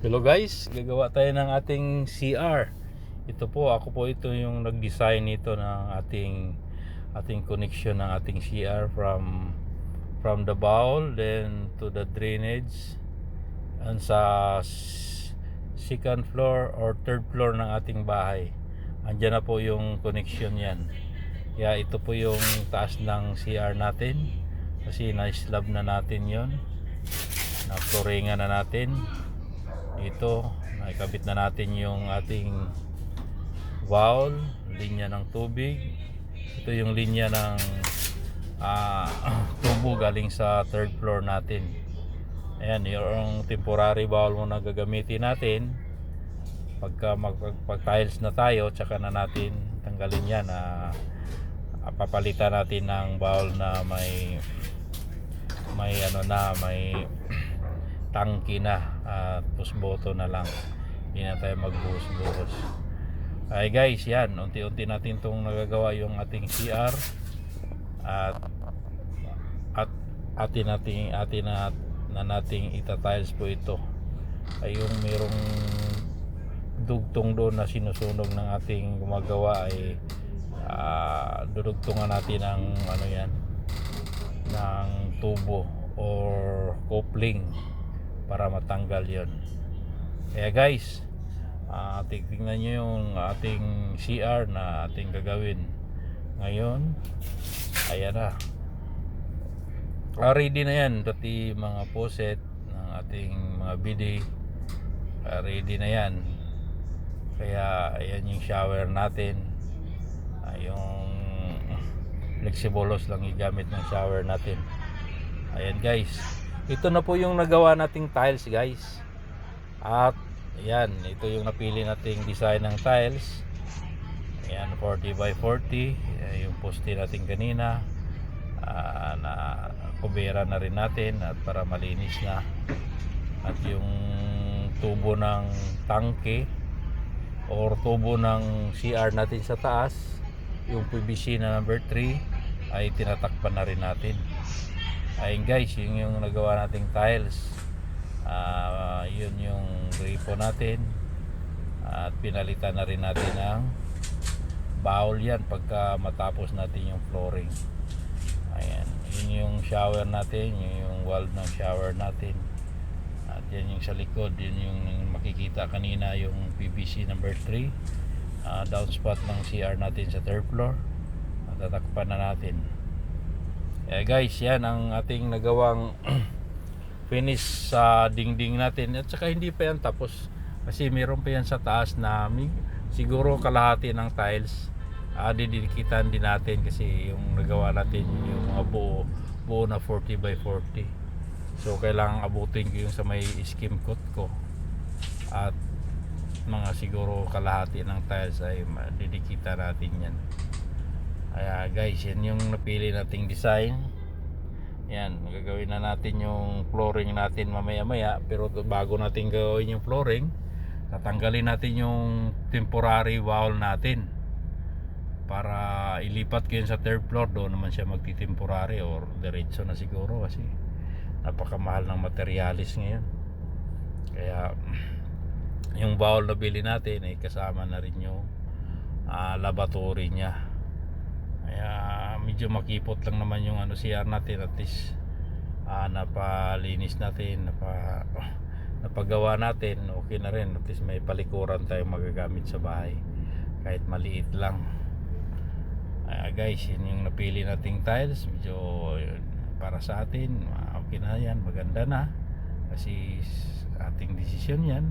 Hello guys, gagawa tayo ng ating CR. Ito po, ako po ito yung nag-design nito ng ating connection ng ating CR from the bowl then to the drainage and sa second floor or third floor ng ating bahay. Andiyan na po yung connection yan. Kaya ito po yung taas ng CR natin kasi na-slab na natin yon, na-flooringan na natin. Dito nakikabit na natin yung ating valve, linya ng tubig. Ito yung linya ng tubo galing sa third floor natin. Ayan, yung temporary valve na gagamitin natin pagka magpag-tiles na tayo, tsaka na natin tanggalin yan. Papalitan natin ng valve na may tangki na, push button na lang, hindi na tayo magbuhos-buhos. Ay guys, yan, unti-unti natin itong nagagawa yung ating CR at atin nating ita-tiles po ito. Ay yung merong dugtong doon na sinusunog ng ating gumagawa ay dudugtungan natin ng ng tubo or coupling para matanggal yon. Kaya guys, tignan nyo yung ating CR na ating gagawin ngayon. Ayan na, ready na yan, pati mga faucet ng ating mga bidet, ready na yan. Kaya ayan yung shower natin, yung flexible hose lang igamit ng shower natin. Ayan guys, ito na po yung nagawa nating tiles guys. At ayan, ito yung napili nating design ng tiles. Ayan, 40 by 40. Ayan, yung poste natin kanina, na kubera na rin natin at para malinis na. At yung tubo ng tangke or tubo ng CR natin sa taas, yung PVC na number 3 ay tinatakpan na rin natin. Ayun guys, yun yung nagawa nating tiles. Yun yung gripo natin at pinalitan na rin natin ng bowl yan pagka matapos natin yung flooring. Ayan, yun yung shower natin, yun yung wall ng shower natin. At yan yung sa likod, yun yung makikita kanina, yung PVC number 3, downspout ng CR natin sa third floor. At tatakpan na natin. Guys, yan ang ating nagawang finish sa dingding natin. At saka hindi pa yan tapos kasi meron pa yan sa taas na siguro kalahati ng tiles, didikitan din natin kasi yung nagawa natin yung mga buo na 40 by 40. So kailangan abutin ko yung sa may skim coat ko at mga siguro kalahati ng tiles ay didikita natin yan. Kaya guys, yan yung napili nating design. Yan, gagawin na natin yung flooring natin mamaya-maya. Pero bago natin gawin yung flooring, tatanggalin natin yung temporary wall natin para ilipat ko yun sa third floor. Doon naman siya magti-temporary or diretso na siguro kasi napakamahal ng materialis ngayon. Kaya yung bowl na bili natin ay kasama na rin yung laboratory niya. Kaya medyo makipot lang naman yung CR natin. At least napalinis natin, napagawa natin, okay na rin. At least may palikuran tayong magagamit sa bahay kahit maliit lang. Guys, yun yung napili nating tiles. Medyo para sa atin okay na yan, maganda na kasi ating desisyon yan.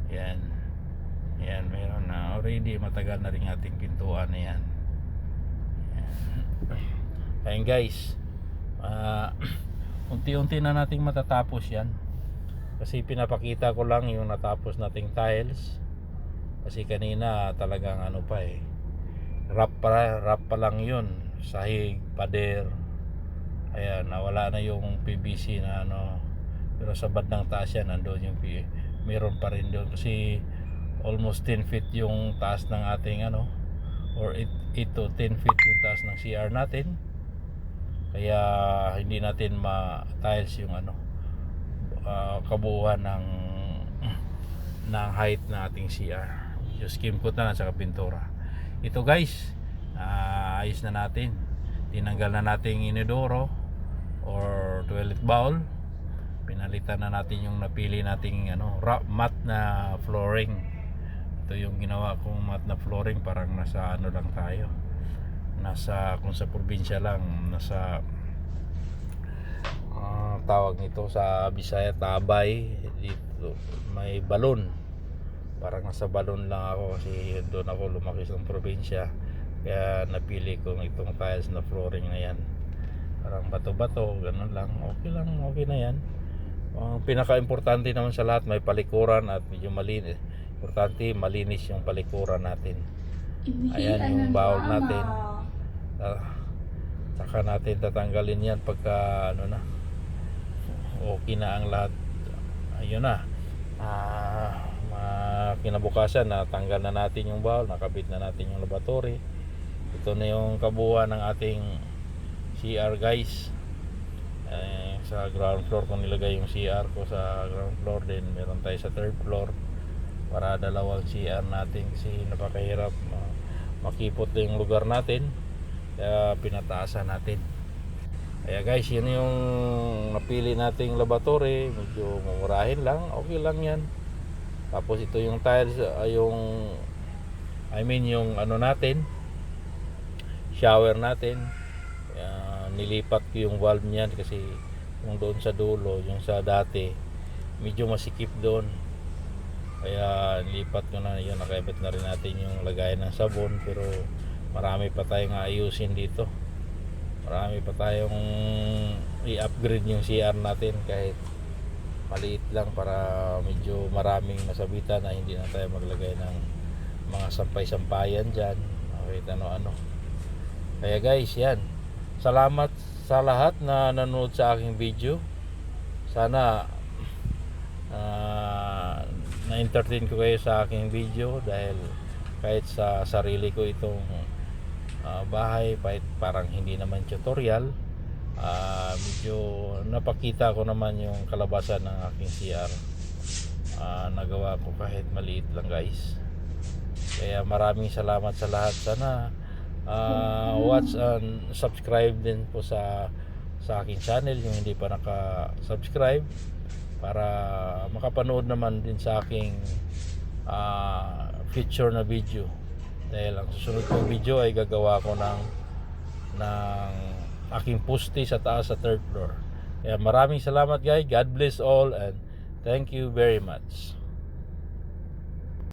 Yan, meron na already, matagal na rin ating pintuan na yan. Ayan guys, unti-unti na nating matatapos yan kasi pinapakita ko lang yung natapos nating tiles kasi kanina talagang wrap pa lang yun, sahig, pader. Ayan, nawala na yung PVC na pero sa bandang taas yan nandoon yung meron pa rin doon kasi almost 10 feet yung taas ng ating or 8 to 10 feet yung taas ng CR natin. Kaya hindi natin ma-tiles yung kabuuan ng ng height ng ating CR. Yung skim coat na lang sa pintura. Ito guys, ayos na natin. Tinanggal na natin yung inodoro or toilet bowl. Pinalitan na natin yung napili nating matte na flooring. Ito yung ginawa kong matte na flooring, parang nasa lang tayo. Kung sa probinsya lang, nasa tawag nito sa Bisaya, Tabay. Dito may balon, parang nasa balon lang ako kasi doon ako lumaki sa probinsya. Kaya napili ko itong tiles na flooring na yan, parang bato-bato, ganun lang. Okay na yan. Ang pinaka-importante naman sa lahat, may palikuran at medyo malinis. Importante, malinis yung palikuran natin. Ayan yung bowl natin. Saka natin tatanggalin yan pagka okay na ang lahat. Ayun na. Kinabukasan, natanggal na natin yung bowl, nakabit na natin yung lavatory. Ito na yung kabuuan ng ating CR guys. Sa ground floor ko nilagay yung CR ko, sa ground floor din. Meron tayo sa third floor para dalawang CR natin kasi napakahirap makipot yung lugar natin, kaya pinataasan natin. Kaya guys, yun yung napili nating lavatory. Medyo mumurahin lang, okay lang yan. Tapos ito yung tiles, yung natin, shower natin. Nilipat ko yung valve niyan kasi yung doon sa dulo, yung sa dati, medyo masikip doon. Kaya nilipat ko na yun, nakabit na rin natin yung lagayan ng sabon. Pero marami pa tayong ayusin dito. Marami pa tayong i-upgrade yung CR natin kahit maliit lang, para medyo maraming masabitan na hindi na tayo maglagay ng mga sampay-sampayan dyan, kahit ano-ano. Kaya guys, yan, salamat sa lahat na nanood sa aking video. Sana na-entertain ko kayo sa aking video, dahil kahit sa sarili ko itong bahay, parang hindi naman tutorial, medyo napakita ko naman yung kalabasan ng aking CR. Nagawa ko kahit maliit lang guys. Kaya maraming salamat sa lahat. Sana watch and subscribe din po sa aking channel yung hindi pa naka-subscribe, para makapanood naman din sa aking future na video. Dahil ang susunod kong video ay gagawa ko ng aking poste sa taas, sa third floor. Kaya maraming salamat guys. God bless all and thank you very much.